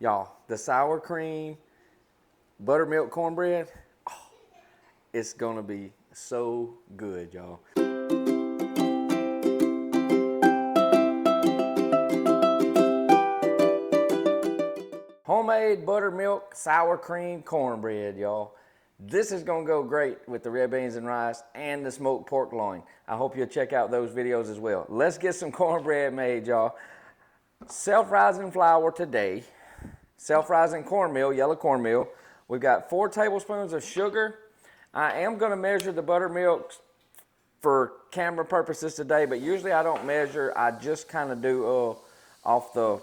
Y'all, the sour cream, buttermilk cornbread, oh, it's gonna be so good, y'all. Homemade buttermilk sour cream cornbread, y'all. This is gonna go great with the red beans and rice and the smoked pork loin. I hope you'll check out those videos as well. Let's get some cornbread made, y'all. Self-rising flour today. Self-rising cornmeal, yellow cornmeal. We've got 4 tablespoons of sugar. I am gonna measure the buttermilk for camera purposes today, but usually I don't measure. I just kind of do off the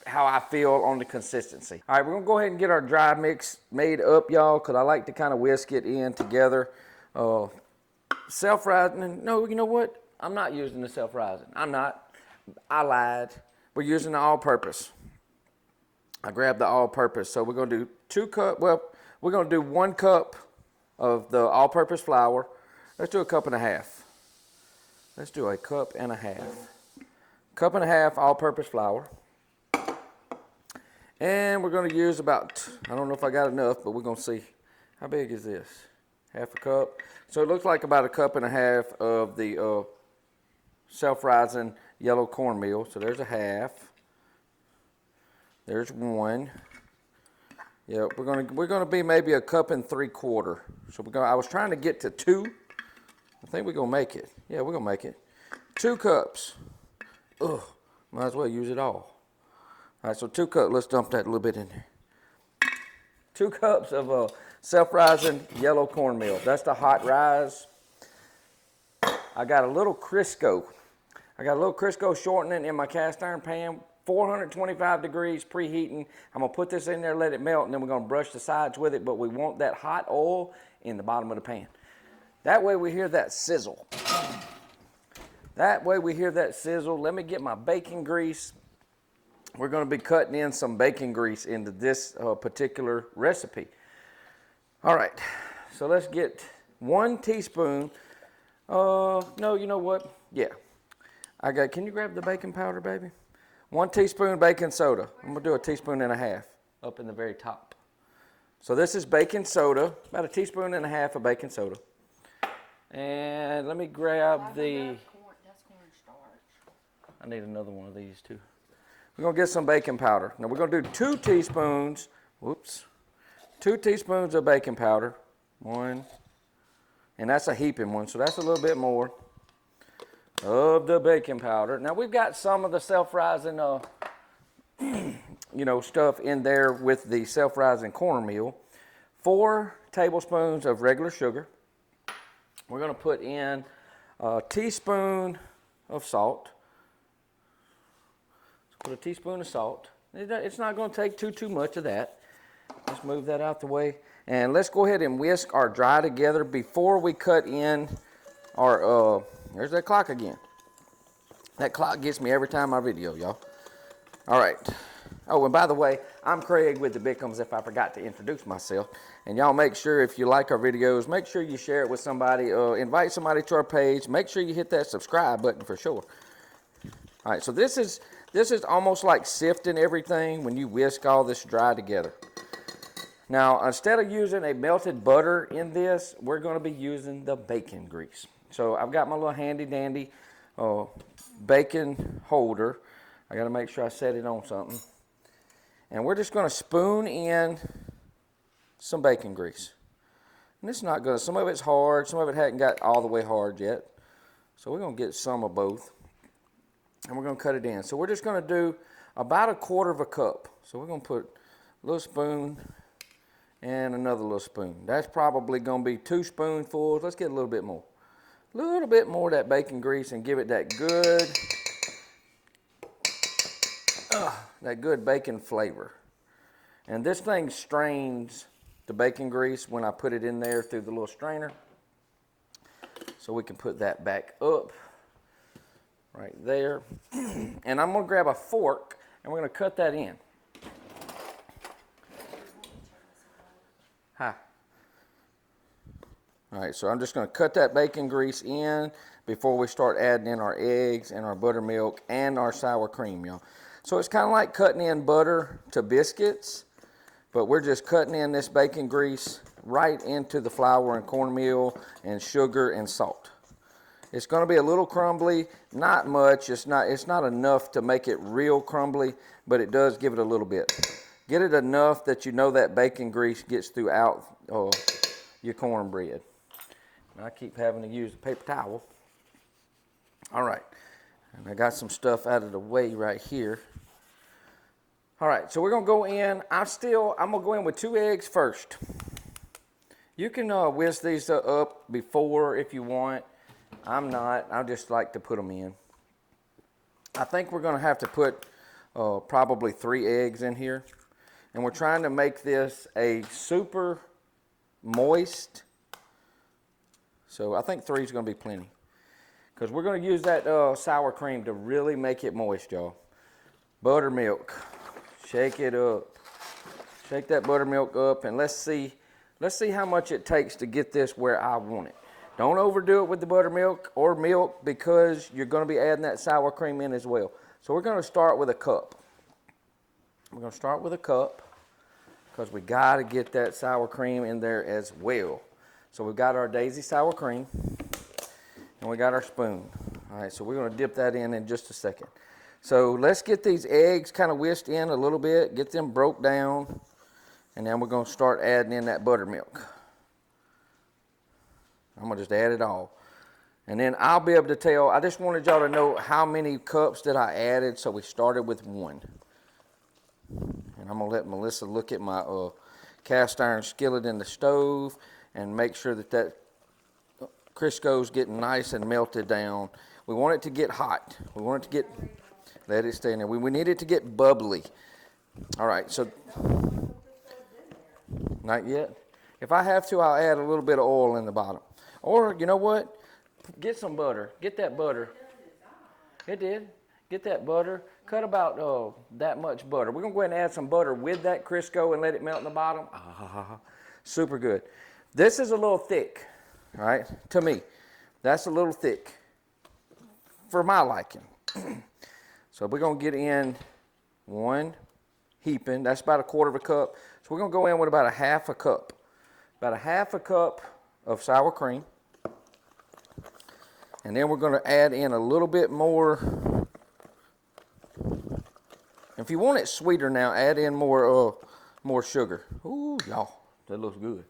how I feel on the consistency. All right, we're gonna go ahead and get our dry mix made up, y'all, because I like to kind of whisk it in together. Self-rising, no, you know what? I'm not using the self-rising. I'm not. I lied. We're using the all-purpose. I grabbed the all-purpose. So we're gonna do 2 cups, well, we're gonna do 1 cup of the all-purpose flour. Let's do a cup and a half. Let's do a cup and a half. Cup and a half all-purpose flour. And we're going to use about, I don't know if I got enough, but we're going to see. How big is this? Half a cup. So it looks like about a cup and a half of the self-rising yellow cornmeal. So there's a half. There's 1. Yeah, we're gonna be maybe a cup and 3/4. So I was trying to get to 2. I think we're gonna make it. Yeah, we're gonna make it. 2 cups. Ugh, might as well use it all. All right, so 2 cups, let's dump that a little bit in there. 2 cups of self-rising yellow cornmeal. That's the hot rise. I got a little Crisco. I got a little Crisco shortening in my cast iron pan, 425 degrees, preheating. I'm gonna put this in there, let it melt, and then we're gonna brush the sides with it, but we want that hot oil in the bottom of the pan. That way we hear that sizzle. That way we hear that sizzle. Let me get my bacon grease. We're going to be cutting in some bacon grease into this particular recipe. All right, so let's get 1 teaspoon. No, you know what? Yeah, can you grab the baking powder, baby? 1 teaspoon baking soda. I'm going to do a teaspoon and a half up in the very top. So this is baking soda, about a teaspoon and a half of baking soda. And let me grab the, That's cornstarch. I need another one of these too. We're gonna get some baking powder. Now we're gonna do 2 teaspoons, 2 teaspoons of baking powder. 1, and that's a heaping one, so that's a little bit more of the baking powder. Now we've got some of the self-rising, stuff in there with the self-rising cornmeal. 4 tablespoons of regular sugar. We're gonna put in a teaspoon of salt. Put a teaspoon of salt. It's not going to take too much of that. Let's move that out the way. And let's go ahead and whisk our dry together before we cut in our, there's that clock again. That clock gets me every time I video, y'all. All right. Oh, and by the way, I'm Craig with the Bickhams, if I forgot to introduce myself. And y'all make sure, if you like our videos, make sure you share it with somebody, invite somebody to our page. Make sure you hit that subscribe button for sure. All right, so this is almost like sifting everything when you whisk all this dry together. Now, instead of using a melted butter in this, we're going to be using the bacon grease. So I've got my little handy dandy bacon holder. I got to make sure I set it on something. And we're just going to spoon in some bacon grease. And it's not good. Some of it's hard. Some of it hadn't got all the way hard yet. So we're going to get some of both. And we're going to cut it in. So we're just going to do about 1/4 cup. So we're going to put a little spoon and another little spoon. That's probably going to be 2 spoonfuls. Let's get a little bit more. A little bit more of that bacon grease and give it that good bacon flavor. And this thing strains the bacon grease when I put it in there through the little strainer. So we can put that back up. Right there. And I'm going to grab a fork and we're going to cut that in. Hi. All right, so I'm just going to cut that bacon grease in before we start adding in our eggs and our buttermilk and our sour cream, y'all. So it's kind of like cutting in butter to biscuits, but we're just cutting in this bacon grease right into the flour and cornmeal and sugar and salt. It's going to be a little crumbly, not much. It's not enough to make it real crumbly, but it does give it a little bit. Get it enough that you know that bacon grease gets throughout your cornbread. I keep having to use a paper towel. All right, and I got some stuff out of the way right here. All right, so we're gonna go in. I'm gonna go in with 2 eggs first. You can whisk these up before if you want. I'm not. I just like to put them in. I think we're gonna have to put probably 3 eggs in here, and we're trying to make this a super moist. So I think 3 is gonna be plenty, because we're gonna use that sour cream to really make it moist, y'all. Buttermilk. Shake it up. Shake that buttermilk up, and let's see how much it takes to get this where I want it. Don't overdo it with the buttermilk or milk, because you're going to be adding that sour cream in as well. So we're going to start with a cup. We're going to start with a cup because we got to get that sour cream in there as well. So we've got our Daisy sour cream, and we got our spoon. All right, so we're going to dip that in just a second. So let's get these eggs kind of whisked in a little bit, get them broke down, and then we're going to start adding in that buttermilk. I'm going to just add it all. And then I'll be able to tell, I just wanted y'all to know how many cups that I added, so we started with 1. And I'm going to let Melissa look at my cast iron skillet in the stove and make sure that Crisco's getting nice and melted down. We want it to get hot. We want it to get... Let it stay in there. We need it to get bubbly. All right, so not yet. If I have to, I'll add a little bit of oil in the bottom. Or, you know what? Get some butter. Get that butter. It did. Get that butter. Cut about that much butter. We're going to go ahead and add some butter with that Crisco and let it melt in the bottom. Super good. This is a little thick, all right, to me. That's a little thick for my liking. So we're going to get in 1 heaping. That's about 1/4 cup. So we're going to go in with about 1/2 cup. About 1/2 cup of sour cream. And then we're going to add in a little bit more. If you want it sweeter now, add in more sugar. Ooh, y'all, that looks good.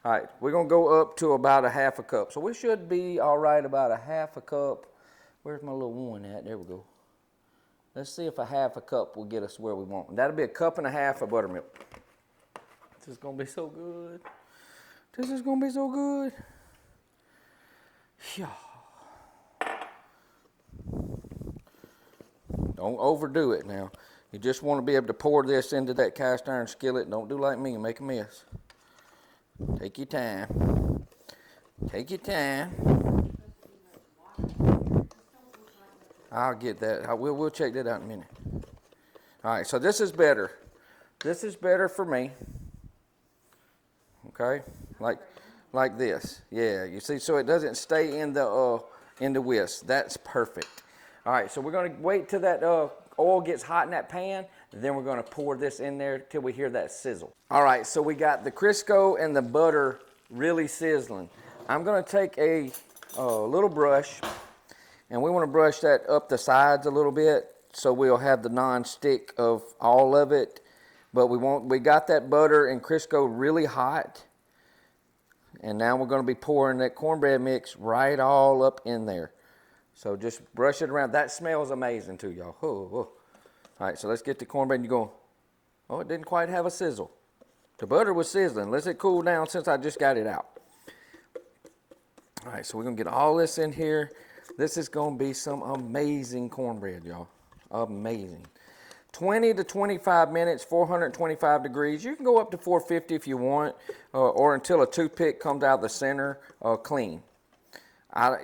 All right, we're going to go up to about 1/2 cup. So we should be all right about 1/2 cup. Where's my little one at? There we go. Let's see if 1/2 cup will get us where we want. That'll be 1.5 cups of buttermilk. This is going to be so good. This is going to be so good. Yeah. Don't overdo it now. You just want to be able to pour this into that cast iron skillet. Don't do like me and make a mess. Take your time. Take your time. I'll get that. We'll check that out in a minute. All right, so this is better. This is better for me. Okay, like this. Yeah, you see, so it doesn't stay in the whisk. That's perfect. All right, so we're going to wait till that oil gets hot in that pan, and then we're going to pour this in there till we hear that sizzle. All right, so we got the Crisco and the butter really sizzling. I'm going to take a little brush, and we want to brush that up the sides a little bit so we'll have the non-stick of all of it. But we got that butter and Crisco really hot. And now we're going to be pouring that cornbread mix right all up in there. So just brush it around. That smells amazing too, y'all. Oh, oh. All right, so let's get the cornbread. And you go, oh, it didn't quite have a sizzle. The butter was sizzling. Let it cool down since I just got it out. All right, so we're going to get all this in here. This is going to be some amazing cornbread, y'all. Amazing. 20 to 25 minutes, 425 degrees. You can go up to 450 if you want, or until a toothpick comes out the center clean.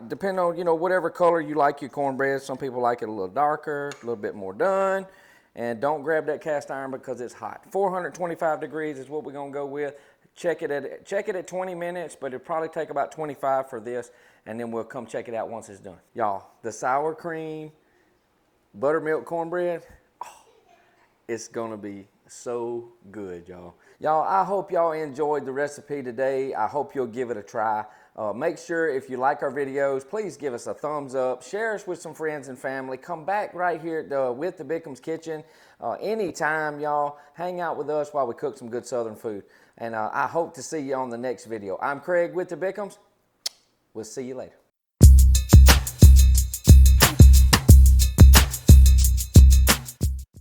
Depending on, whatever color you like your cornbread. Some people like it a little darker, a little bit more done. And don't grab that cast iron because it's hot. 425 degrees is what we're going to go with. Check it at 20 minutes, but it'll probably take about 25 for this, and then we'll come check it out once it's done. Y'all, the sour cream, buttermilk cornbread, oh, It's gonna be so good, y'all. Y'all, I hope y'all enjoyed the recipe today. I hope you'll give it a try. Make sure if you like our videos, please give us a thumbs up. Share us with some friends and family. Come back right here with the Bickhams Kitchen anytime, y'all. Hang out with us while we cook some good Southern food. And I hope to see you on the next video. I'm Craig with the Bickhams. We'll see you later.